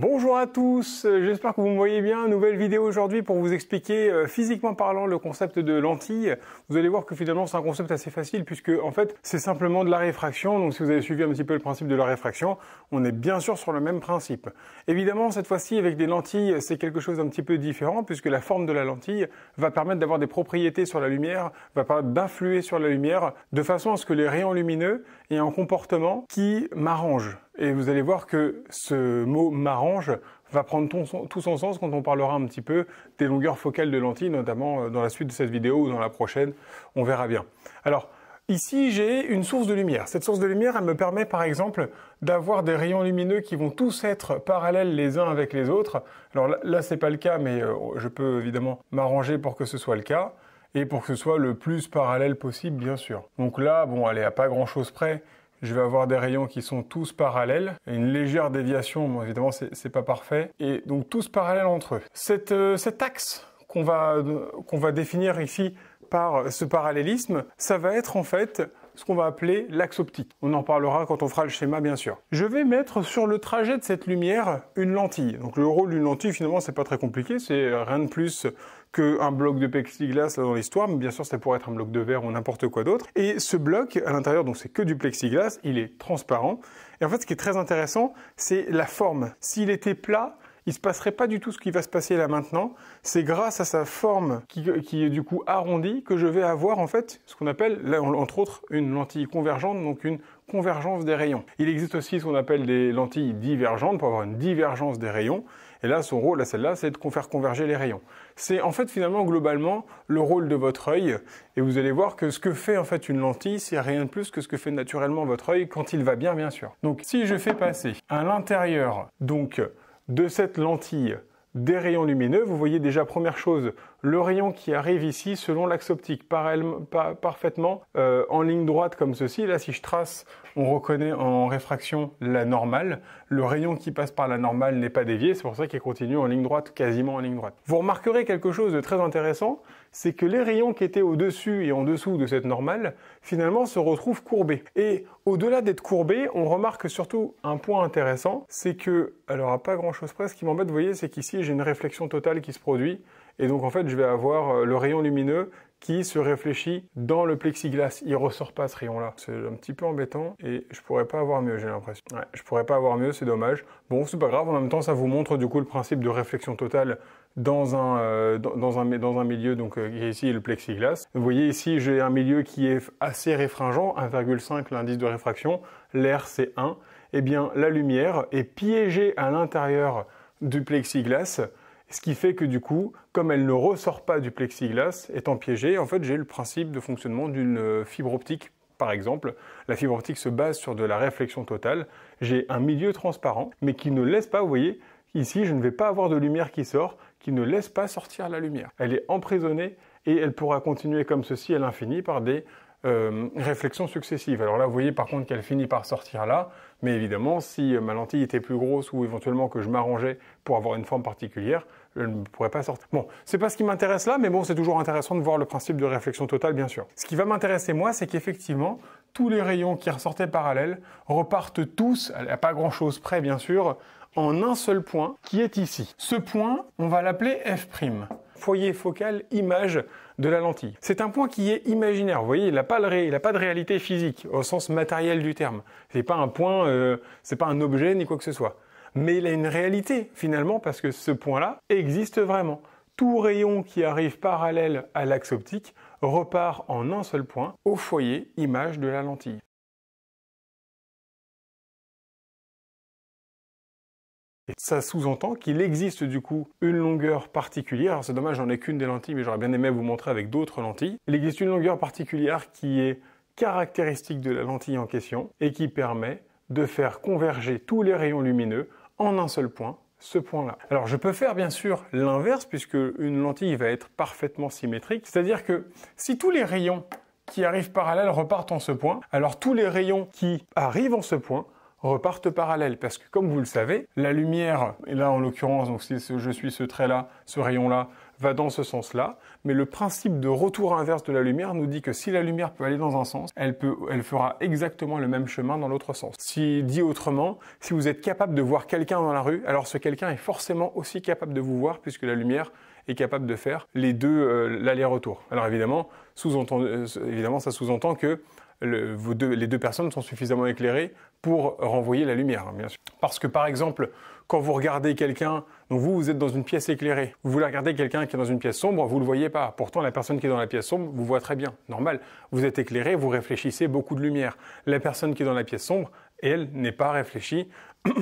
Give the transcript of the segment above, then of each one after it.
Bonjour à tous, j'espère que vous me voyez bien. Nouvelle vidéo aujourd'hui pour vous expliquer physiquement parlant le concept de lentille. Vous allez voir que finalement c'est un concept assez facile puisque en fait c'est simplement de la réfraction. Donc si vous avez suivi un petit peu le principe de la réfraction, on est bien sûr sur le même principe. Évidemment cette fois-ci avec des lentilles c'est quelque chose d'un petit peu différent puisque la forme de la lentille va permettre d'avoir des propriétés sur la lumière, va permettre d'influer sur la lumière de façon à ce que les rayons lumineux aient un comportement qui m'arrange. Et vous allez voir que ce mot m'arrange va prendre tout son sens quand on parlera un petit peu des longueurs focales de lentilles, notamment dans la suite de cette vidéo ou dans la prochaine, on verra bien. Alors, ici j'ai une source de lumière. Cette source de lumière, elle me permet par exemple d'avoir des rayons lumineux qui vont tous être parallèles les uns avec les autres. Alors là c'est pas le cas, mais je peux évidemment m'arranger pour que ce soit le cas et pour que ce soit le plus parallèle possible, bien sûr. Donc là, bon, allez, à pas grand chose près. Je vais avoir des rayons qui sont tous parallèles. Une légère déviation, bon, évidemment, c'est pas parfait. Et donc, tous parallèles entre eux. Cet axe qu'on va définir ici par ce parallélisme, ça va être en fait ce qu'on va appeler l'axe optique. On en parlera quand on fera le schéma, bien sûr. Je vais mettre sur le trajet de cette lumière une lentille. Donc, le rôle d'une lentille, finalement, c'est pas très compliqué. C'est rien de plus qu'un bloc de plexiglas dans l'histoire, mais bien sûr ça pourrait être un bloc de verre ou n'importe quoi d'autre. Et ce bloc, à l'intérieur, donc c'est que du plexiglas, il est transparent. Et en fait, ce qui est très intéressant, c'est la forme. S'il était plat, il se passerait pas du tout ce qui va se passer là maintenant. C'est grâce à sa forme qui est du coup arrondie que je vais avoir en fait ce qu'on appelle, là, entre autres, une lentille convergente, donc une convergence des rayons. Il existe aussi ce qu'on appelle des lentilles divergentes pour avoir une divergence des rayons. Et là, son rôle, là, celle-là, c'est de faire converger les rayons. C'est en fait finalement globalement le rôle de votre œil. Et vous allez voir que ce que fait en fait une lentille, c'est rien de plus que ce que fait naturellement votre œil quand il va bien, bien sûr. Donc si je fais passer à l'intérieur donc de cette lentille des rayons lumineux, vous voyez déjà première chose, le rayon qui arrive ici selon l'axe optique, parfaitement en ligne droite comme ceci. Là, si je trace, on reconnaît en réfraction la normale. Le rayon qui passe par la normale n'est pas dévié, c'est pour ça qu'il continue en ligne droite, quasiment en ligne droite. Vous remarquerez quelque chose de très intéressant, c'est que les rayons qui étaient au-dessus et en dessous de cette normale, finalement, se retrouvent courbés. Et au-delà d'être courbés, on remarque surtout un point intéressant, c'est que, alors à pas grand-chose près, ce qui m'embête, vous voyez, c'est qu'ici, j'ai une réflexion totale qui se produit. Et donc, en fait, je vais avoir le rayon lumineux qui se réfléchit dans le plexiglas. Il ressort pas ce rayon-là. C'est un petit peu embêtant et je pourrais pas avoir mieux, j'ai l'impression. Ouais, je pourrais pas avoir mieux, c'est dommage. Bon, c'est pas grave. En même temps, ça vous montre du coup le principe de réflexion totale dans un milieu donc qui ici est le plexiglas. Vous voyez ici, j'ai un milieu qui est assez réfringent, 1,5 l'indice de réfraction. L'air c'est 1. Eh bien, la lumière est piégée à l'intérieur du plexiglas. Ce qui fait que du coup, comme elle ne ressort pas du plexiglas, étant piégée, en fait, j'ai le principe de fonctionnement d'une fibre optique, par exemple. La fibre optique se base sur de la réflexion totale. J'ai un milieu transparent, mais qui ne laisse pas, vous voyez, ici, je ne vais pas avoir de lumière qui sort, qui ne laisse pas sortir la lumière. Elle est emprisonnée et elle pourra continuer comme ceci à l'infini par des réflexions successives. Alors là, vous voyez par contre qu'elle finit par sortir là, mais évidemment, si ma lentille était plus grosse ou éventuellement que je m'arrangeais pour avoir une forme particulière, elle ne pourrait pas sortir. Bon, c'est pas ce qui m'intéresse là, mais bon, c'est toujours intéressant de voir le principe de réflexion totale, bien sûr. Ce qui va m'intéresser moi, c'est qu'effectivement, tous les rayons qui ressortaient parallèles repartent tous, à pas grand chose près, bien sûr, en un seul point qui est ici. Ce point, on va l'appeler F'. Foyer focal image de la lentille. C'est un point qui est imaginaire. Vous voyez, il n'a pas de réalité physique au sens matériel du terme. C'est pas un point, c'est pas un objet ni quoi que ce soit. Mais il a une réalité finalement parce que ce point-là existe vraiment. Tout rayon qui arrive parallèle à l'axe optique repart en un seul point au foyer image de la lentille. Et ça sous-entend qu'il existe du coup une longueur particulière. Alors c'est dommage, j'en ai qu'une des lentilles, mais j'aurais bien aimé vous montrer avec d'autres lentilles. Il existe une longueur particulière qui est caractéristique de la lentille en question et qui permet de faire converger tous les rayons lumineux en un seul point, ce point-là. Alors je peux faire bien sûr l'inverse puisque une lentille va être parfaitement symétrique, c'est-à-dire que si tous les rayons qui arrivent parallèles repartent en ce point, alors tous les rayons qui arrivent en ce point repartent parallèles parce que comme vous le savez, la lumière, et là en l'occurrence, donc si je suis ce trait-là, ce rayon-là, va dans ce sens-là, mais le principe de retour inverse de la lumière nous dit que si la lumière peut aller dans un sens, elle fera exactement le même chemin dans l'autre sens. Si dit autrement, si vous êtes capable de voir quelqu'un dans la rue, alors ce quelqu'un est forcément aussi capable de vous voir puisque la lumière est capable de faire les deux l'aller-retour. Alors évidemment, ça sous-entend que les deux personnes sont suffisamment éclairées pour renvoyer la lumière, hein, bien sûr. Parce que par exemple, quand vous regardez quelqu'un, donc vous êtes dans une pièce éclairée, vous voulez regarder quelqu'un qui est dans une pièce sombre, vous ne le voyez pas. Pourtant, la personne qui est dans la pièce sombre vous voit très bien, normal. Vous êtes éclairé, vous réfléchissez beaucoup de lumière. La personne qui est dans la pièce sombre, elle n'est pas réfléchie,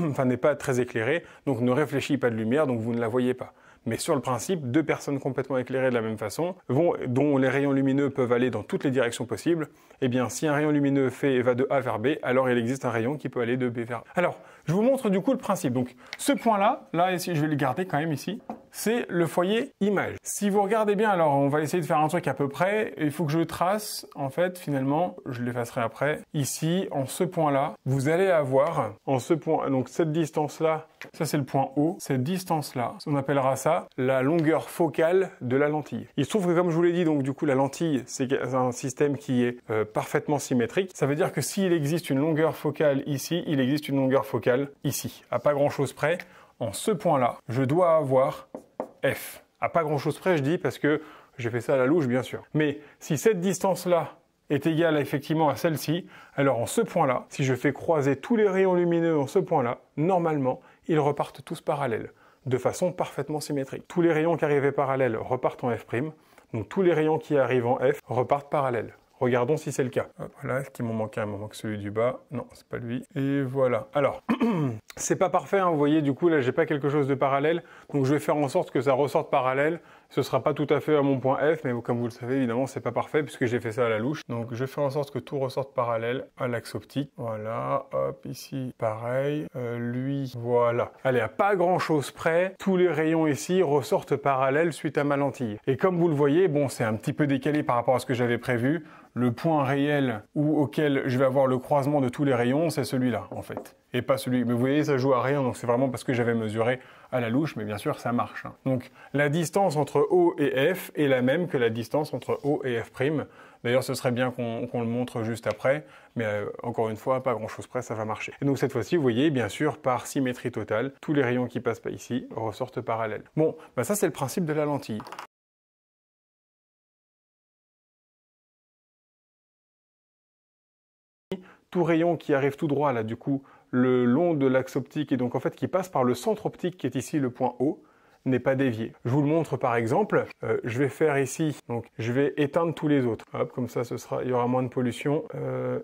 enfin n'est pas très éclairée, donc ne réfléchit pas de lumière, donc vous ne la voyez pas. Mais sur le principe, deux personnes complètement éclairées de la même façon, dont les rayons lumineux peuvent aller dans toutes les directions possibles, eh bien si un rayon lumineux va de A vers B, alors il existe un rayon qui peut aller de B vers A. Alors, je vous montre du coup le principe. Donc ce point-là, là ici, je vais le garder quand même ici, c'est le foyer image. Si vous regardez bien, alors on va essayer de faire un truc à peu près, il faut que je trace, en fait, finalement, je l'effacerai après, ici, en ce point-là, vous allez avoir, en ce point, donc cette distance-là, ça c'est le point O, cette distance-là, on appellera ça la longueur focale de la lentille. Il se trouve que comme je vous l'ai dit, donc du coup la lentille c'est un système qui est parfaitement symétrique. Ça veut dire que s'il existe une longueur focale ici, il existe une longueur focale ici. À pas grand chose près, en ce point-là, je dois avoir F. À pas grand chose près je dis parce que j'ai fait ça à la louche bien sûr. Mais si cette distance-là est égale effectivement à celle-ci, alors en ce point-là, si je fais croiser tous les rayons lumineux en ce point-là, normalement, ils repartent tous parallèles, de façon parfaitement symétrique. Tous les rayons qui arrivaient parallèles repartent en F', donc tous les rayons qui arrivent en F repartent parallèles. Regardons si c'est le cas. Hop, voilà, est-ce qu'il m'en manque un? Il m'en manque celui du bas. Non, c'est pas lui. Et voilà. Alors, c'est pas parfait, hein, vous voyez, du coup, là, j'ai pas quelque chose de parallèle. Donc, je vais faire en sorte que ça ressorte parallèle. Ce sera pas tout à fait à mon point F, mais comme vous le savez, évidemment, c'est pas parfait puisque j'ai fait ça à la louche. Donc, je fais en sorte que tout ressorte parallèle à l'axe optique. Voilà. Hop, ici, pareil. Lui, voilà. Allez, à pas grand chose près, tous les rayons ici ressortent parallèles suite à ma lentille. Et comme vous le voyez, bon, c'est un petit peu décalé par rapport à ce que j'avais prévu. Le point réel auquel je vais avoir le croisement de tous les rayons, c'est celui-là, en fait. Et pas celui. Mais vous voyez, ça joue à rien, donc c'est vraiment parce que j'avais mesuré à la louche, mais bien sûr, ça marche. Hein. Donc, la distance entre O et F est la même que la distance entre O et F'. D'ailleurs, ce serait bien qu'on le montre juste après, mais encore une fois, pas grand-chose près, ça va marcher. Et donc, cette fois-ci, vous voyez, bien sûr, par symétrie totale, tous les rayons qui passent pas ici ressortent parallèles. Bon, bah ça, c'est le principe de la lentille. Tout rayon qui arrive tout droit, là, du coup, le long de l'axe optique, et donc en fait qui passe par le centre optique qui est ici le point O, n'est pas dévié. Je vous le montre par exemple, je vais faire ici, donc je vais éteindre tous les autres. Hop, comme ça, il y aura moins de pollution.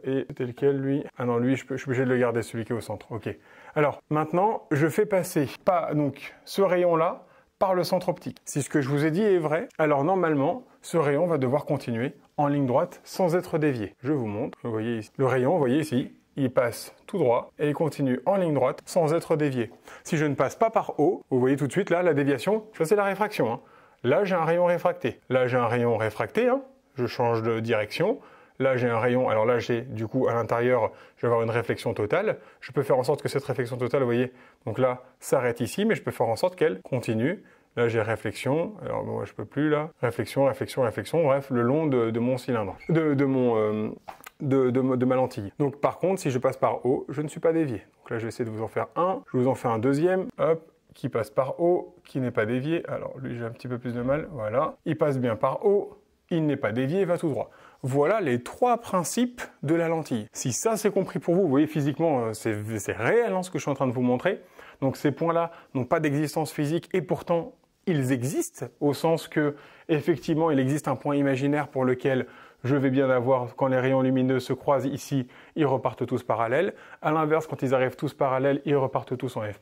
Et tel quel, lui. Ah non, lui, je suis obligé de le garder, celui qui est au centre. Ok. Alors, maintenant, je fais passer donc ce rayon-là par le centre optique. Si ce que je vous ai dit est vrai, alors normalement, ce rayon va devoir continuer en ligne droite sans être dévié. Je vous montre. Vous voyez ici. Le rayon, vous voyez ici, il passe tout droit et il continue en ligne droite sans être dévié. Si je ne passe pas par O, vous voyez tout de suite là, la déviation, ça c'est la réfraction. Hein. Là, j'ai un rayon réfracté. Là, j'ai un rayon réfracté. Hein. Je change de direction. Là, j'ai un rayon. Alors là, j'ai du coup à l'intérieur, je vais avoir une réflexion totale. Je peux faire en sorte que cette réflexion totale, vous voyez, donc là, s'arrête ici, mais je peux faire en sorte qu'elle continue. Là, j'ai réflexion. Alors, bon, je peux plus là. Réflexion, réflexion, réflexion. Bref, le long de mon cylindre, de ma lentille. Donc, par contre, si je passe par O, je ne suis pas dévié. Donc là, je vais essayer de vous en faire un. Je vous en fais un deuxième. Hop, qui passe par O, qui n'est pas dévié. Alors, lui, j'ai un petit peu plus de mal. Voilà. Il passe bien par O. Il n'est pas dévié, il va tout droit. Voilà les trois principes de la lentille. Si ça c'est compris pour vous, vous voyez physiquement c'est réel hein, ce que je suis en train de vous montrer. Donc ces points-là n'ont pas d'existence physique et pourtant ils existent au sens que effectivement il existe un point imaginaire pour lequel je vais bien avoir quand les rayons lumineux se croisent ici, ils repartent tous parallèles. À l'inverse, quand ils arrivent tous parallèles, ils repartent tous en F'.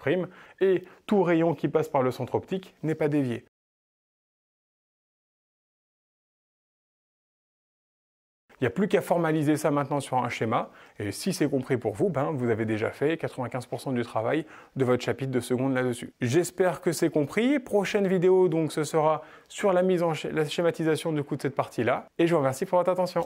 Et tout rayon qui passe par le centre optique n'est pas dévié. Il n'y a plus qu'à formaliser ça maintenant sur un schéma, et si c'est compris pour vous, vous avez déjà fait 95% du travail de votre chapitre de seconde là-dessus. J'espère que c'est compris. Prochaine vidéo, donc, ce sera sur la schématisation du coup de cette partie-là, et je vous remercie pour votre attention.